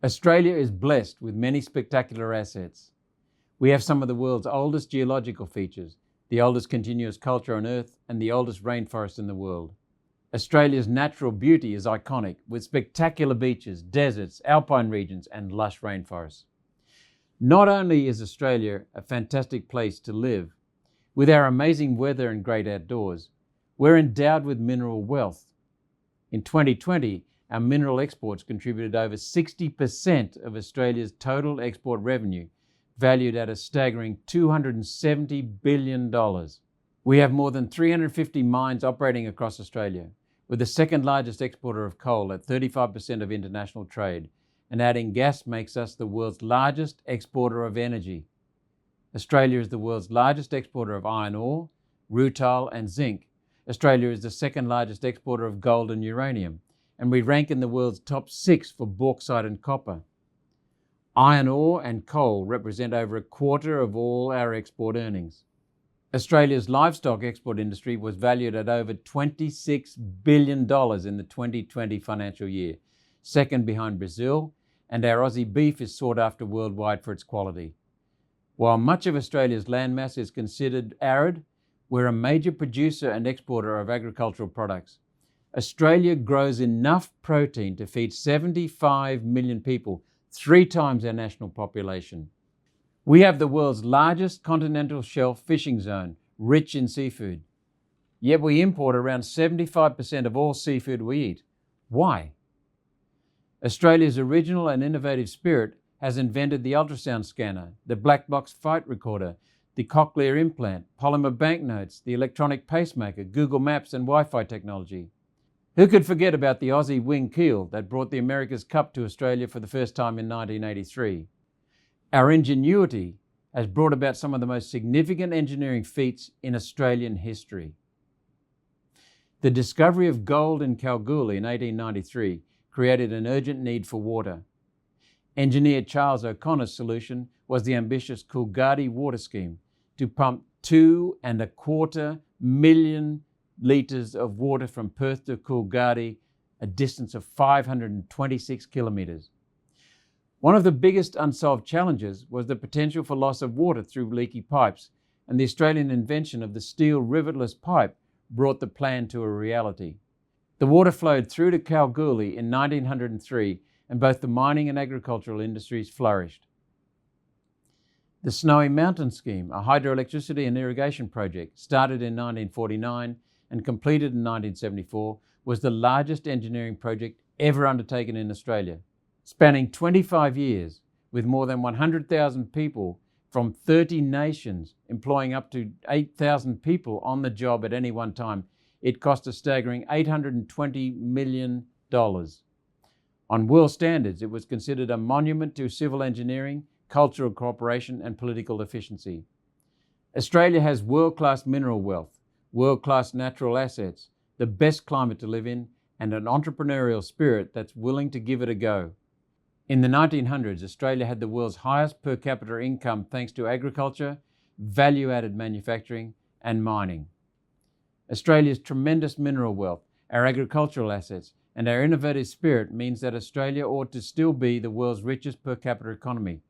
Australia is blessed with many spectacular assets. We have some of the world's oldest geological features, the oldest continuous culture on Earth, and the oldest rainforest in the world. Australia's natural beauty is iconic, with spectacular beaches, deserts, alpine regions, and lush rainforests. Not only is Australia a fantastic place to live, with our amazing weather and great outdoors, we're endowed with mineral wealth. In 2020, our mineral exports contributed over 60% of Australia's total export revenue, valued at a staggering $270 billion. We have more than 350 mines operating across Australia. We're the second largest exporter of coal at 35% of international trade, and adding gas makes us the world's largest exporter of energy. Australia is the world's largest exporter of iron ore, rutile, and zinc. Australia is the second largest exporter of gold and uranium, and we rank in the world's top 6 for bauxite and copper. Iron ore and coal represent over a quarter of all our export earnings. Australia's livestock export industry was valued at over $26 billion in the 2020 financial year, second behind Brazil, and our Aussie beef is sought after worldwide for its quality. While much of Australia's landmass is considered arid, we're a major producer and exporter of agricultural products. Australia grows enough protein to feed 75 million people, 3 times our national population. We have the world's largest continental shelf fishing zone, rich in seafood. Yet we import around 75% of all seafood we eat. Why? Australia's original and innovative spirit has invented the ultrasound scanner, the black box fight recorder, the cochlear implant, polymer banknotes, the electronic pacemaker, Google Maps, and Wi-Fi technology. Who could forget about the Aussie wing keel that brought the America's Cup to Australia for the first time in 1983? Our ingenuity has brought about some of the most significant engineering feats in Australian history. The discovery of gold in Kalgoorlie in 1893 created an urgent need for water. Engineer Charles O'Connor's solution was the ambitious Coolgardie water scheme to pump 2.25 million litres of water from Perth to Coolgardie, a distance of 526 kilometres. One of the biggest unsolved challenges was the potential for loss of water through leaky pipes, and the Australian invention of the steel rivetless pipe brought the plan to a reality. The water flowed through to Kalgoorlie in 1903, and both the mining and agricultural industries flourished. The Snowy Mountain Scheme, a hydroelectricity and irrigation project, started in 1949 and completed in 1974, was the largest engineering project ever undertaken in Australia. Spanning 25 years, with more than 100,000 people from 30 nations employing up to 8,000 people on the job at any one time, it cost a staggering $820 million. On world standards, it was considered a monument to civil engineering, cultural cooperation, and political efficiency. Australia has world-class mineral wealth, world-class natural assets, the best climate to live in, and an entrepreneurial spirit that's willing to give it a go. In the 1900s, Australia had the world's highest per capita income thanks to agriculture, value-added manufacturing, and mining. Australia's tremendous mineral wealth, our agricultural assets, and our innovative spirit means that Australia ought to still be the world's richest per capita economy.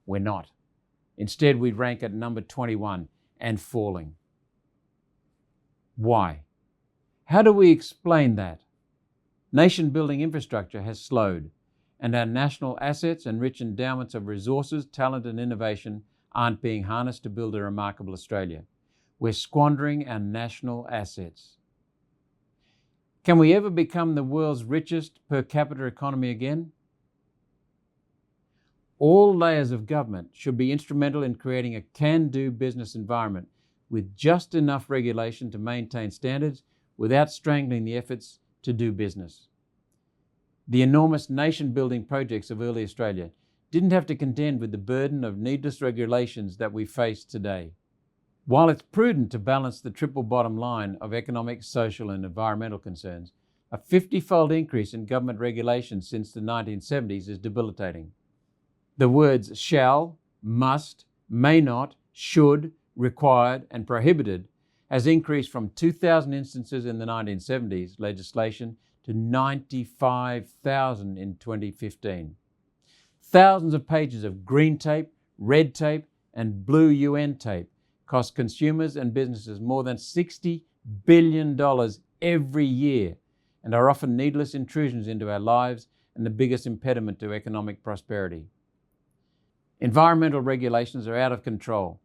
We're not. Instead, we rank at number 21 and falling. Why? How do we explain that? Nation-building infrastructure has slowed, and our national assets and rich endowments of resources, talent, and innovation aren't being harnessed to build a remarkable Australia. We're squandering our national assets. Can we ever become the world's richest per capita economy again? All layers of government should be instrumental in creating a can-do business environment with just enough regulation to maintain standards without strangling the efforts to do business. The enormous nation-building projects of early Australia didn't have to contend with the burden of needless regulations that we face today. While it's prudent to balance the triple bottom line of economic, social, and environmental concerns, a 50-fold increase in government regulations since the 1970s is debilitating. The words shall, must, may not, should, required, and prohibited has increased from 2,000 instances in the 1970s legislation to 95,000 in 2015. Thousands of pages of green tape, red tape, and blue UN tape cost consumers and businesses more than $60 billion every year and are often needless intrusions into our lives and the biggest impediment to economic prosperity. Environmental regulations are out of control.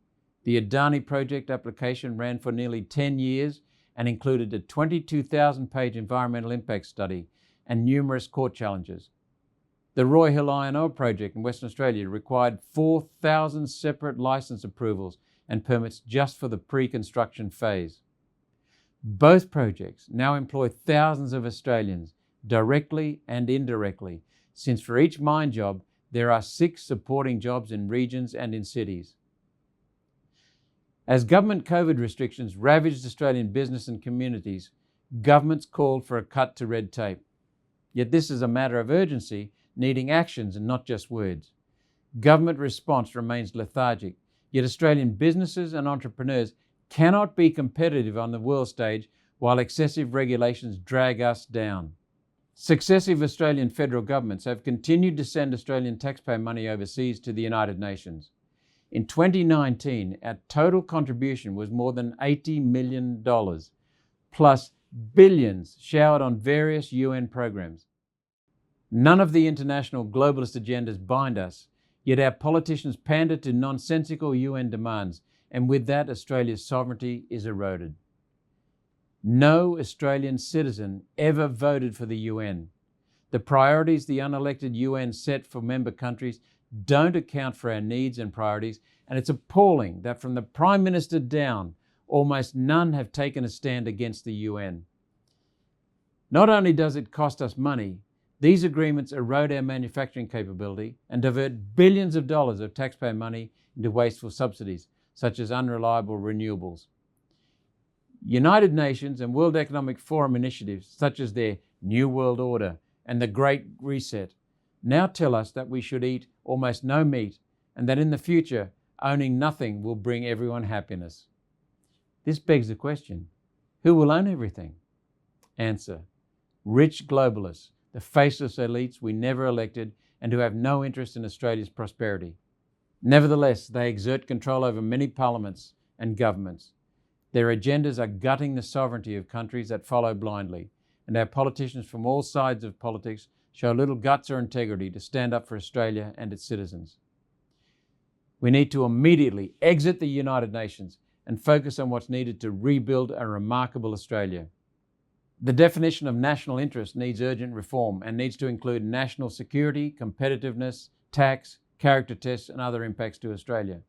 The Adani project application ran for nearly 10 years and included a 22,000-page environmental impact study and numerous court challenges. The Roy Hill Iron Ore project in Western Australia required 4,000 separate licence approvals and permits just for the pre-construction phase. Both projects now employ thousands of Australians, directly and indirectly, since for each mine job there are 6 supporting jobs in regions and in cities. As government COVID restrictions ravaged Australian business and communities, governments called for a cut to red tape. Yet this is a matter of urgency, needing actions and not just words. Government response remains lethargic, yet Australian businesses and entrepreneurs cannot be competitive on the world stage while excessive regulations drag us down. Successive Australian federal governments have continued to send Australian taxpayer money overseas to the United Nations. In 2019, our total contribution was more than $80 million, plus billions showered on various UN programs. None of the international globalist agendas bind us, yet our politicians pander to nonsensical UN demands, and with that Australia's sovereignty is eroded. No Australian citizen ever voted for the UN. The priorities the unelected UN set for member countries don't account for our needs and priorities, and it's appalling that from the Prime Minister down, almost none have taken a stand against the UN. Not only does it cost us money, these agreements erode our manufacturing capability and divert billions of dollars of taxpayer money into wasteful subsidies, such as unreliable renewables. United Nations and World Economic Forum initiatives, such as their New World Order and the Great Reset, now tell us that we should eat almost no meat and that in the future, owning nothing will bring everyone happiness. This begs the question, who will own everything? Answer, rich globalists, the faceless elites we never elected and who have no interest in Australia's prosperity. Nevertheless, they exert control over many parliaments and governments. Their agendas are gutting the sovereignty of countries that follow blindly, and our politicians from all sides of politics show little guts or integrity to stand up for Australia and its citizens. We need to immediately exit the United Nations and focus on what's needed to rebuild a remarkable Australia. The definition of national interest needs urgent reform and needs to include national security, competitiveness, tax, character tests and other impacts to Australia.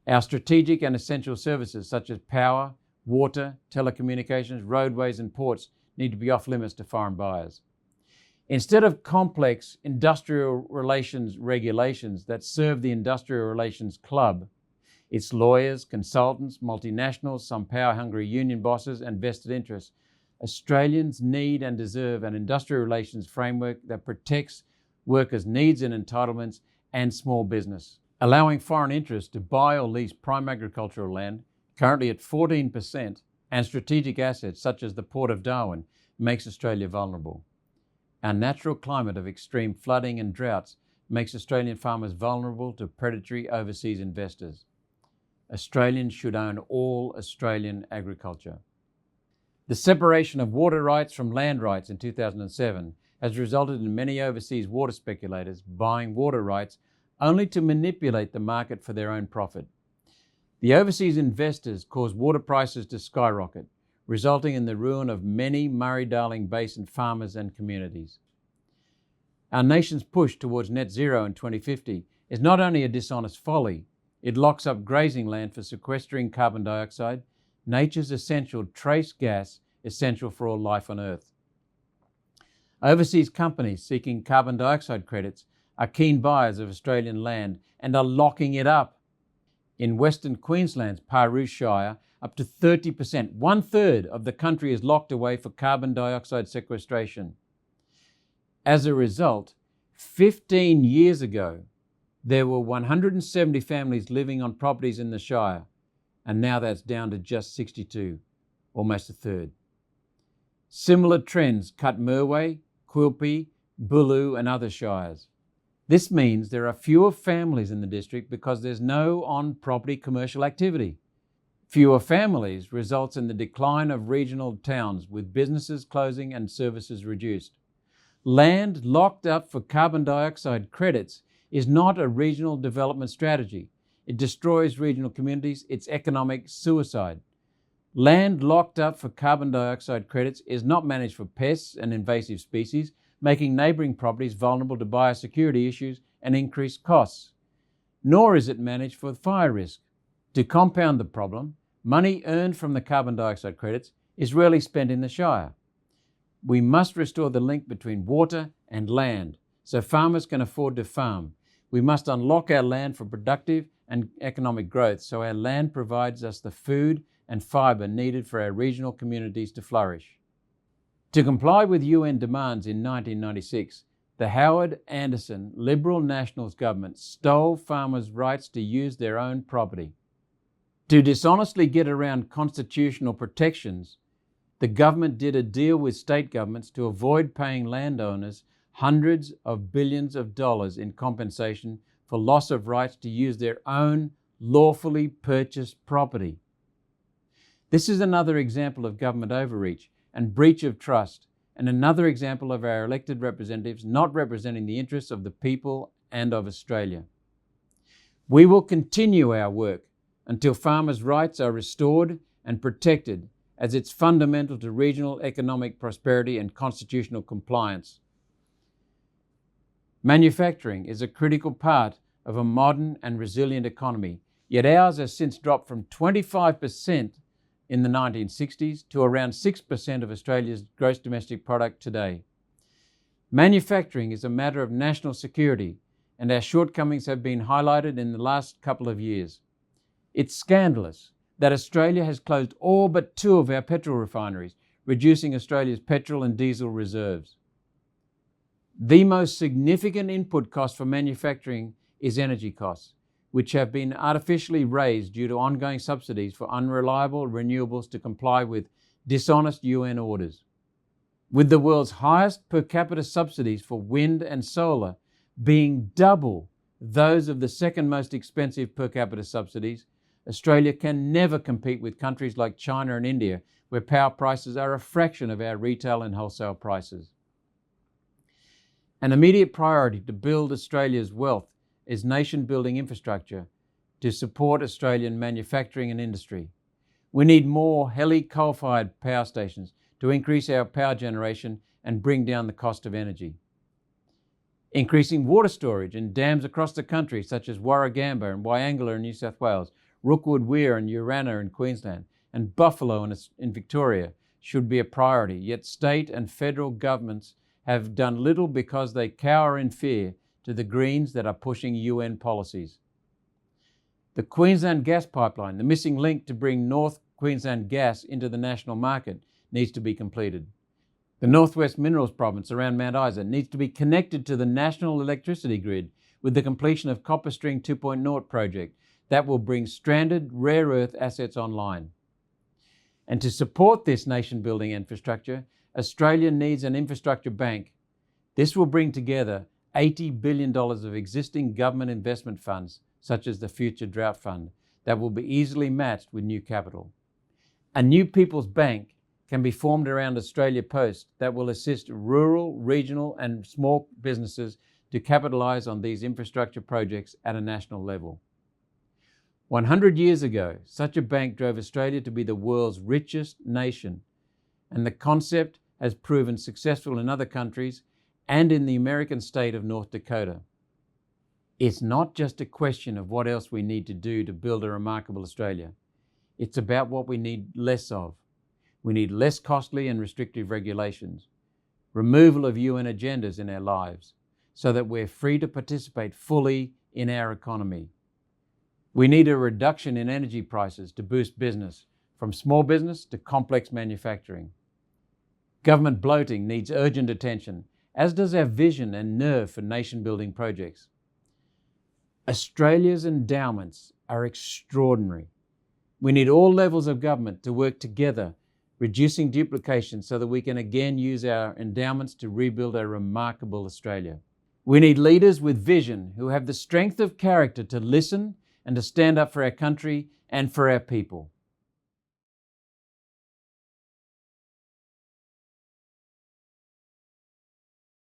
Our strategic and essential services such as power, water, telecommunications, roadways and ports need to be off limits to foreign buyers. Instead of complex industrial relations regulations that serve the industrial relations club, its lawyers, consultants, multinationals, some power-hungry union bosses and vested interests, Australians need and deserve an industrial relations framework that protects workers' needs and entitlements and small business. Allowing foreign interests to buy or lease prime agricultural land, currently at 14%, and strategic assets such as the Port of Darwin makes Australia vulnerable. Our natural climate of extreme flooding and droughts makes Australian farmers vulnerable to predatory overseas investors. Australians should own all Australian agriculture. The separation of water rights from land rights in 2007 has resulted in many overseas water speculators buying water rights only to manipulate the market for their own profit. The overseas investors cause water prices to skyrocket, resulting in the ruin of many Murray-Darling Basin farmers and communities. Our nation's push towards net zero in 2050 is not only a dishonest folly, it locks up grazing land for sequestering carbon dioxide, nature's essential trace gas essential for all life on Earth. Overseas companies seeking carbon dioxide credits are keen buyers of Australian land and are locking it up. In Western Queensland's Paru Shire, up to 30%, 1/3 of the country is locked away for carbon dioxide sequestration. As a result, 15 years ago, there were 170 families living on properties in the Shire, and now that's down to just 62, almost a third. Similar trends cut Merway, Quilpie, Bulu and other shires. This means there are fewer families in the district because there's no on-property commercial activity. Fewer families results in the decline of regional towns, with businesses closing and services reduced. Land locked up for carbon dioxide credits is not a regional development strategy. It destroys regional communities. It's economic suicide. Land locked up for carbon dioxide credits is not managed for pests and invasive species, making neighbouring properties vulnerable to biosecurity issues and increased costs. Nor is it managed for fire risk. To compound the problem, money earned from the carbon dioxide credits is rarely spent in the Shire. We must restore the link between water and land so farmers can afford to farm. We must unlock our land for productive and economic growth so our land provides us the food and fibre needed for our regional communities to flourish. To comply with UN demands in 1996, the Howard Anderson Liberal Nationals government stole farmers' rights to use their own property. To dishonestly get around constitutional protections, the government did a deal with state governments to avoid paying landowners hundreds of billions of dollars in compensation for loss of rights to use their own lawfully purchased property. This is another example of government overreach and breach of trust, and another example of our elected representatives not representing the interests of the people and of Australia. We will continue our work until farmers' rights are restored and protected, as it's fundamental to regional economic prosperity and constitutional compliance. Manufacturing is a critical part of a modern and resilient economy, yet ours has since dropped from 25% in the 1960s to around 6% of Australia's gross domestic product today. Manufacturing is a matter of national security, and our shortcomings have been highlighted in the last couple of years. It's scandalous that Australia has closed all but 2 of our petrol refineries, reducing Australia's petrol and diesel reserves. The most significant input cost for manufacturing is energy costs, which have been artificially raised due to ongoing subsidies for unreliable renewables to comply with dishonest UN orders. With the world's highest per capita subsidies for wind and solar being double those of the second most expensive per capita subsidies, Australia can never compete with countries like China and India, where power prices are a fraction of our retail and wholesale prices. An immediate priority to build Australia's wealth is nation-building infrastructure to support Australian manufacturing and industry. We need more coal-fired power stations to increase our power generation and bring down the cost of energy. Increasing water storage in dams across the country, such as Warragamba and Wyangala in New South Wales, Rookwood Weir and Urana in Queensland, and Buffalo in Victoria, should be a priority, yet state and federal governments have done little because they cower in fear to the Greens that are pushing UN policies. The Queensland gas pipeline, the missing link to bring North Queensland gas into the national market, needs to be completed. The Northwest Minerals Province around Mount Isa needs to be connected to the national electricity grid with the completion of Copper String 2.0 project that will bring stranded rare earth assets online. And to support this nation-building infrastructure, Australia needs an infrastructure bank. This will bring together $80 billion of existing government investment funds, such as the Future Drought Fund, that will be easily matched with new capital. A new People's Bank can be formed around Australia Post that will assist rural, regional and small businesses to capitalise on these infrastructure projects at a national level. 100 years ago, such a bank drove Australia to be the world's richest nation, and the concept has proven successful in other countries and in the American state of North Dakota. It's not just a question of what else we need to do to build a remarkable Australia. It's about what we need less of. We need less costly and restrictive regulations, removal of UN agendas in our lives, so that we're free to participate fully in our economy. We need a reduction in energy prices to boost business, from small business to complex manufacturing. Government bloating needs urgent attention, as does our vision and nerve for nation-building projects. Australia's endowments are extraordinary. We need all levels of government to work together, reducing duplication so that we can again use our endowments to rebuild a remarkable Australia. We need leaders with vision who have the strength of character to listen and to stand up for our country and for our people.